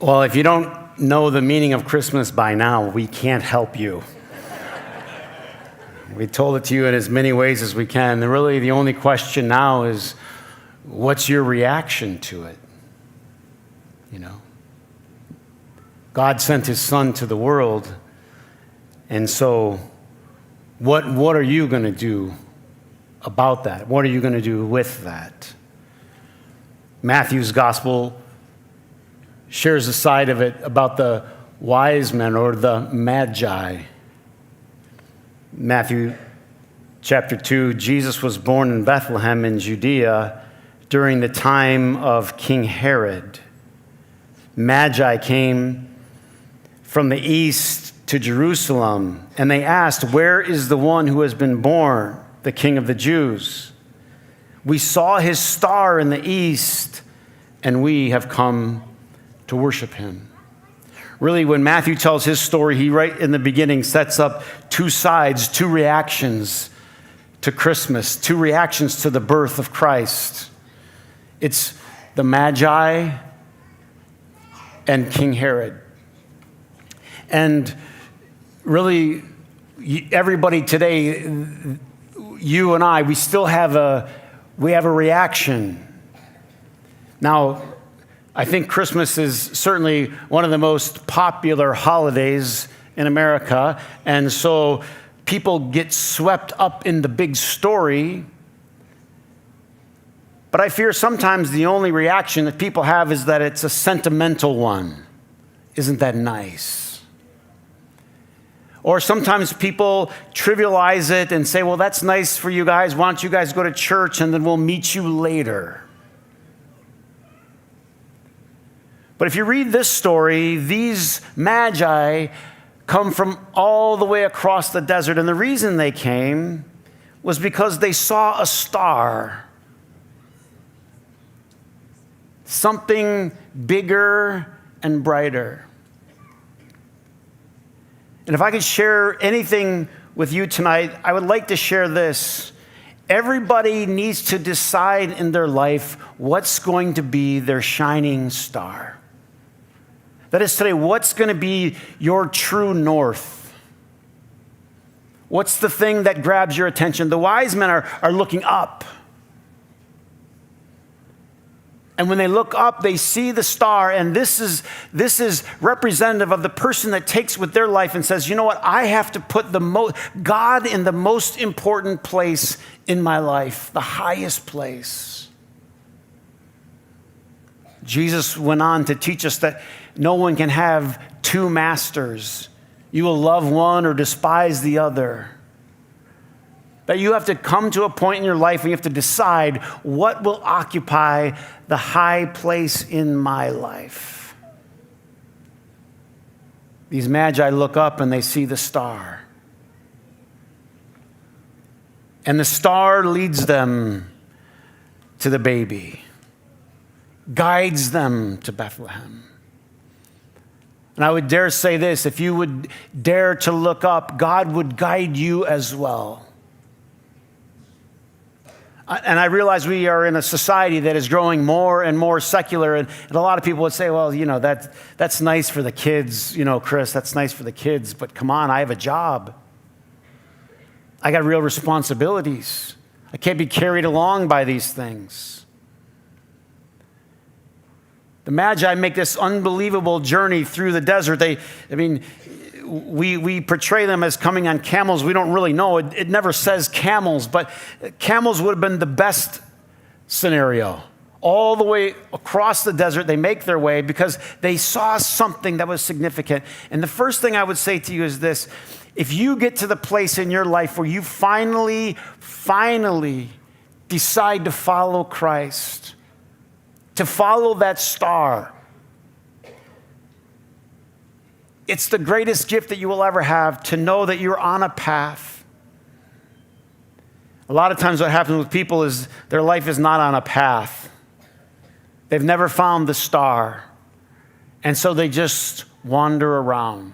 Well, if you don't know the meaning of Christmas by now, we can't help you. We told it to you in as many ways as we can. And really, the only question now is, what's your reaction to it? You know? God sent his son to the world, and so what are you going to do about that? What are you going to do with that? Matthew's gospel shares a side of it about the wise men or the magi. Matthew chapter 2, Jesus was born in Bethlehem in Judea during the time of King Herod. Magi came from the east to Jerusalem, and they asked, "Where is the one who has been born, the King of the Jews? We saw his star in the east, and we have come to worship him." Really, when Matthew tells his story, he right in the beginning sets up two sides, two reactions to Christmas, two reactions to the birth of Christ. It's the Magi and King Herod. And really, everybody today, you and I, we have a reaction. Now, I think Christmas is certainly one of the most popular holidays in America, and so people get swept up in the big story. But I fear sometimes the only reaction that people have is that it's a sentimental one. Isn't that nice? Or sometimes people trivialize it and say, well, that's nice for you guys. Why don't you guys go to church and then we'll meet you later? But if you read this story, these magi come from all the way across the desert. And the reason they came was because they saw a star. Something bigger and brighter. And if I could share anything with you tonight, I would like to share this. Everybody needs to decide in their life what's going to be their shining star. That is today, what's going to be your true north? What's the thing that grabs your attention? The wise men are looking up. And when they look up, they see the star, and this is representative of the person that takes with their life and says, you know what, I have to put God in the most important place in my life, the highest place. Jesus went on to teach us that no one can have two masters. You will love one or despise the other. That you have to come to a point in your life and you have to decide what will occupy the high place in my life. These magi look up and they see the star. And the star leads them to the baby, guides them to Bethlehem. And I would dare say this, if you would dare to look up, God would guide you as well. And I realize we are in a society that is growing more and more secular, and a lot of people would say, well, you know, that's nice for the kids, you know, Chris, that's nice for the kids, but come on, I have a job. I got real responsibilities. I can't be carried along by these things. The Magi make this unbelievable journey through the desert. We portray them as coming on camels. We don't really know. It never says camels, but camels would have been the best scenario. All the way across the desert, they make their way because they saw something that was significant. And the first thing I would say to you is this. If you get to the place in your life where you finally decide to follow Christ, to follow that star, it's the greatest gift that you will ever have, to know that you're on a path. A lot of times what happens with people is their life is not on a path. They've never found the star. And so they just wander around.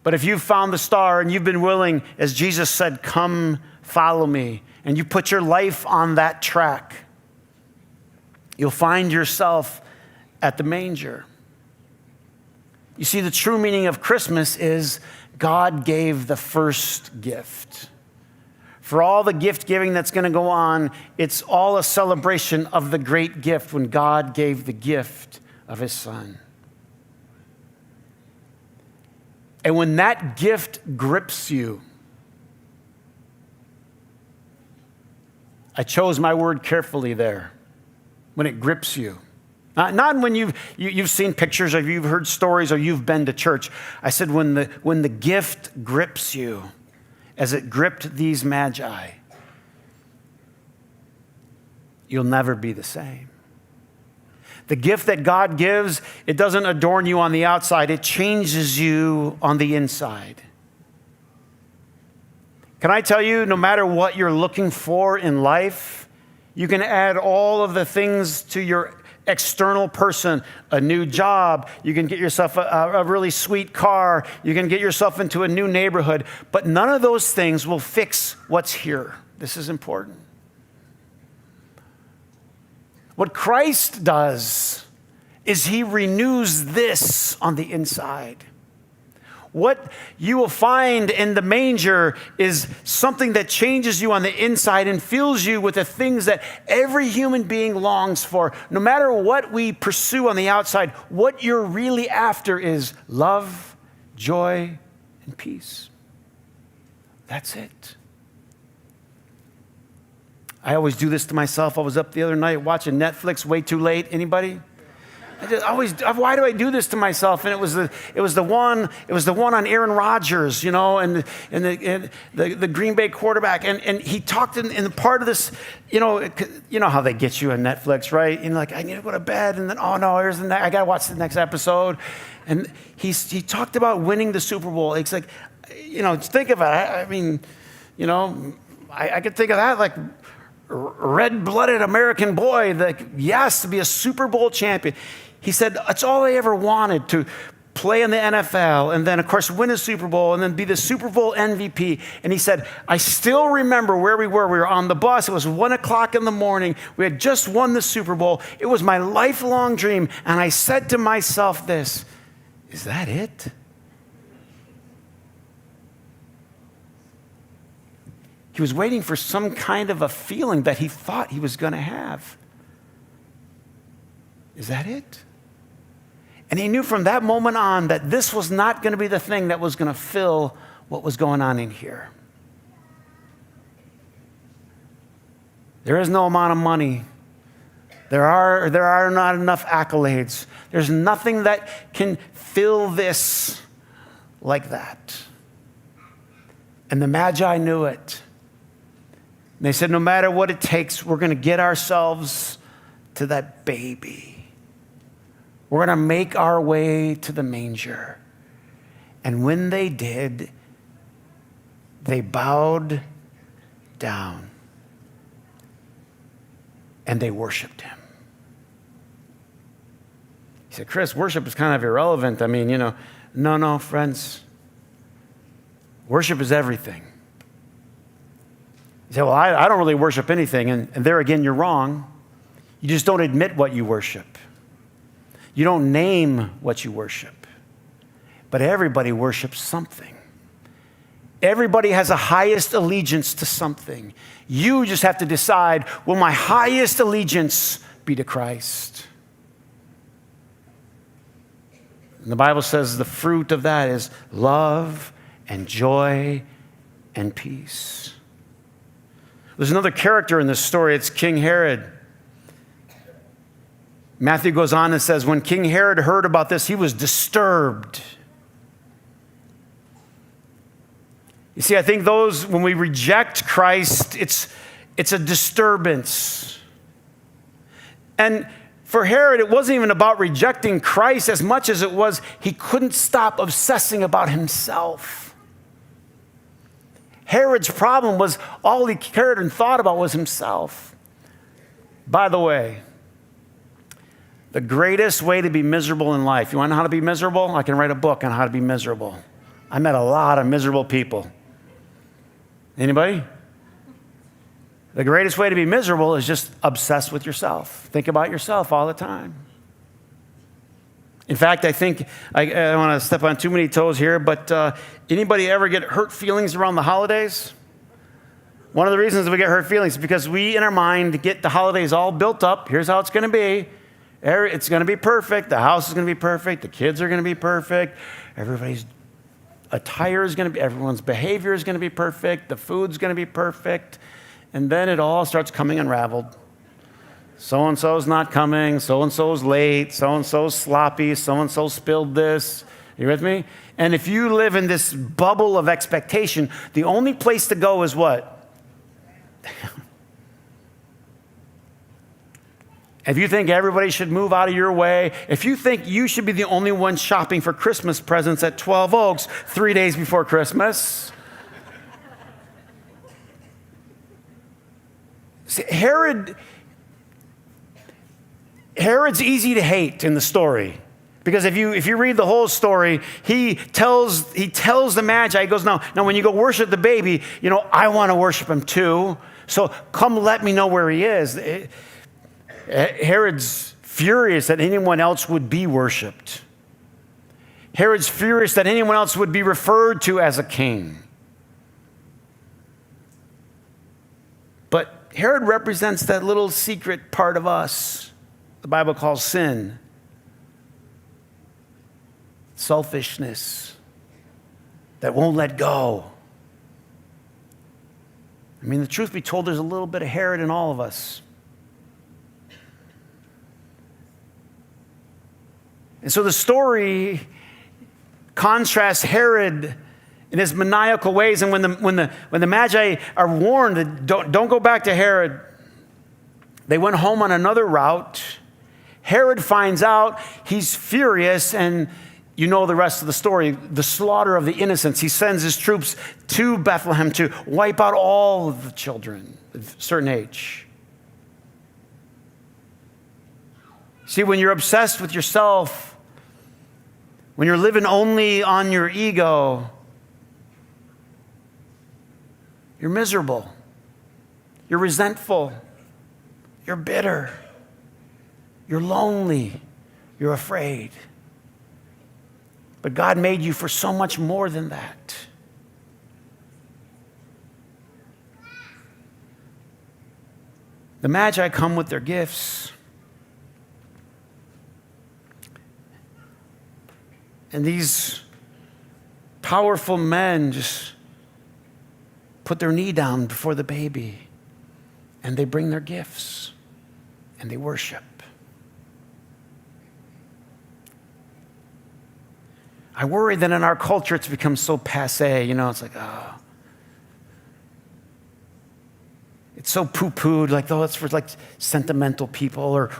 But if you've found the star and you've been willing, as Jesus said, come follow me, and you put your life on that track, you'll find yourself at the manger. You see, the true meaning of Christmas is God gave the first gift. For all the gift giving that's going to go on, it's all a celebration of the great gift when God gave the gift of his Son. And when that gift grips you, I chose my word carefully there, when it grips you. Not when you've seen pictures or you've heard stories or you've been to church. I said when the gift grips you, as it gripped these magi, you'll never be the same. The gift that God gives, it doesn't adorn you on the outside, it changes you on the inside. Can I tell you, no matter what you're looking for in life, you can add all of the things to your external person, a new job, you can get yourself a really sweet car, you can get yourself into a new neighborhood, but none of those things will fix what's here. This is important. What Christ does is he renews this on the inside. What you will find in the manger is something that changes you on the inside and fills you with the things that every human being longs for. No matter what we pursue on the outside, what you're really after is love, joy, and peace. That's it. I always do this to myself. I was up the other night watching Netflix way too late. Anybody? Why do I do this to myself? And it was the one on Aaron Rodgers, you know, and the Green Bay quarterback, and he talked in the part of this, you know how they get you on Netflix, right? And like, I need to go to bed, and then I got to watch the next episode, and he talked about winning the Super Bowl. It's like, you know, think of it. I mean, you know, I could think of that like red-blooded American boy, like, yes, to be a Super Bowl champion. He said, that's all I ever wanted, to play in the NFL and then, of course, win a Super Bowl and then be the Super Bowl MVP. And he said, I still remember where we were. We were on the bus. It was 1 o'clock in the morning. We had just won the Super Bowl. It was my lifelong dream. And I said to myself this, is that it? He was waiting for some kind of a feeling that he thought he was going to have. Is that it? And he knew from that moment on that this was not going to be the thing that was going to fill what was going on in here. There is no amount of money. There are not enough accolades. There's nothing that can fill this like that. And the Magi knew it. And they said, no matter what it takes, we're going to get ourselves to that baby. We're going to make our way to the manger. And when they did, they bowed down and they worshiped him. He said, Chris, worship is kind of irrelevant. I mean, you know, no, friends. Worship is everything. You say, well, I don't really worship anything. And there again, you're wrong. You just don't admit what you worship. You don't name what you worship. But everybody worships something. Everybody has a highest allegiance to something. You just have to decide, will my highest allegiance be to Christ? And the Bible says the fruit of that is love and joy and peace. There's another character in this story. It's King Herod. Matthew goes on and says, when King Herod heard about this, he was disturbed. You see, I think when we reject Christ, it's a disturbance. And for Herod, it wasn't even about rejecting Christ as much as it was he couldn't stop obsessing about himself. Herod's problem was all he cared and thought about was himself. By the way, the greatest way to be miserable in life. You want to know how to be miserable? I can write a book on how to be miserable. I met a lot of miserable people. Anybody? The greatest way to be miserable is just obsessed with yourself. Think about yourself all the time. In fact, I think, I don't want to step on too many toes here, but anybody ever get hurt feelings around the holidays? One of the reasons we get hurt feelings is because we, in our mind, get the holidays all built up. Here's how it's going to be. It's going to be perfect. The house is going to be perfect. The kids are going to be perfect. Everybody's attire is going to be, everyone's behavior is going to be perfect. The food's going to be perfect. And then it all starts coming unraveled. So-and-so's not coming. So-and-so's late. So-and-so's sloppy. So-and-so spilled this. You with me? And if you live in this bubble of expectation, the only place to go is what? If you think everybody should move out of your way, if you think you should be the only one shopping for Christmas presents at 12 Oaks 3 days before Christmas. See, Herod's easy to hate in the story. Because if you read the whole story, he tells the Magi, he goes, now when you go worship the baby, I want to worship him too. So come let me know where he is. Herod's furious that anyone else would be worshiped. Herod's furious that anyone else would be referred to as a king. But Herod represents that little secret part of us the Bible calls sin. Selfishness that won't let go. I mean, the truth be told, there's a little bit of Herod in all of us. And so the story contrasts Herod in his maniacal ways. And when the Magi are warned that don't go back to Herod, they went home on another route. Herod finds out, he's furious, and you know the rest of the story, the slaughter of the innocents. He sends his troops to Bethlehem to wipe out all of the children of a certain age. See, when you're obsessed with yourself, when you're living only on your ego, you're miserable. You're resentful. You're bitter. You're lonely. You're afraid. But God made you for so much more than that. The Magi come with their gifts. And these powerful men just put their knee down before the baby. And they bring their gifts. And they worship. I worry that in our culture it's become so passé. It's like, oh. It's so poo-pooed, like, oh, it's for like sentimental people, or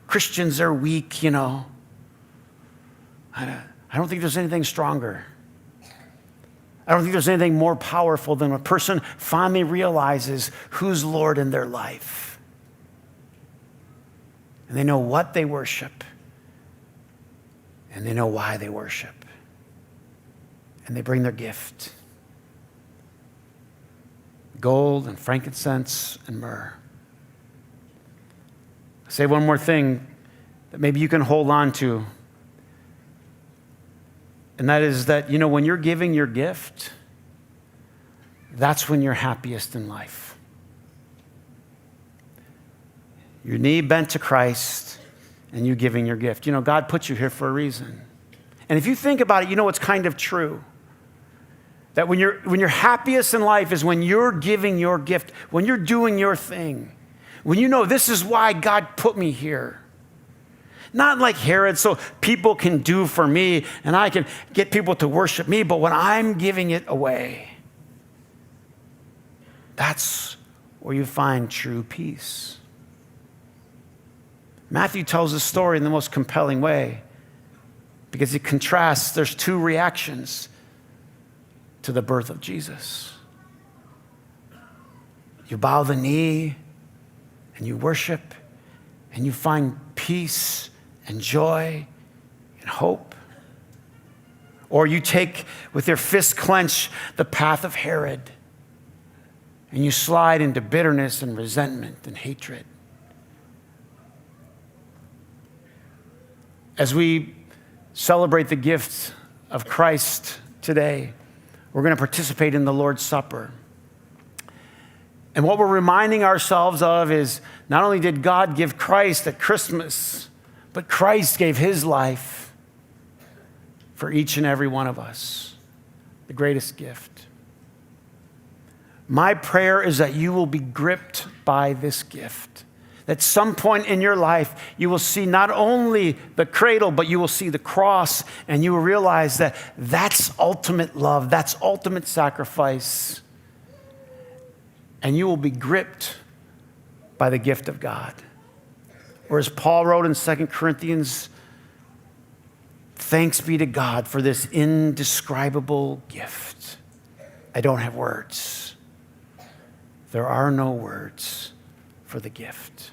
Christians are weak, I don't think there's anything stronger. I don't think there's anything more powerful than when a person finally realizes who's Lord in their life. And they know what they worship. And they know why they worship. And they bring their gift. Gold and frankincense and myrrh. I'll say one more thing that maybe you can hold on to. And that is that, when you're giving your gift, that's when you're happiest in life. Your knee bent to Christ and you giving your gift. God put you here for a reason. And if you think about it, it's kind of true. That when you're happiest in life is when you're giving your gift, when you're doing your thing, when this is why God put me here. Not like Herod, so people can do for me and I can get people to worship me, but when I'm giving it away, that's where you find true peace. Matthew tells this story in the most compelling way because it contrasts, there's two reactions to the birth of Jesus. You bow the knee and you worship and you find peace and joy and hope. Or you take with your fist clenched the path of Herod and you slide into bitterness and resentment and hatred. As we celebrate the gift of Christ today. We're going to participate in the Lord's Supper. And what we're reminding ourselves of is not only did God give Christ at Christmas, but Christ gave his life for each and every one of us. The greatest gift. My prayer is that you will be gripped by this gift. At some point in your life, you will see not only the cradle, but you will see the cross, and you will realize that that's ultimate love, that's ultimate sacrifice. And you will be gripped by the gift of God. Or as Paul wrote in 2 Corinthians, thanks be to God for this indescribable gift. I don't have words. There are no words for the gift.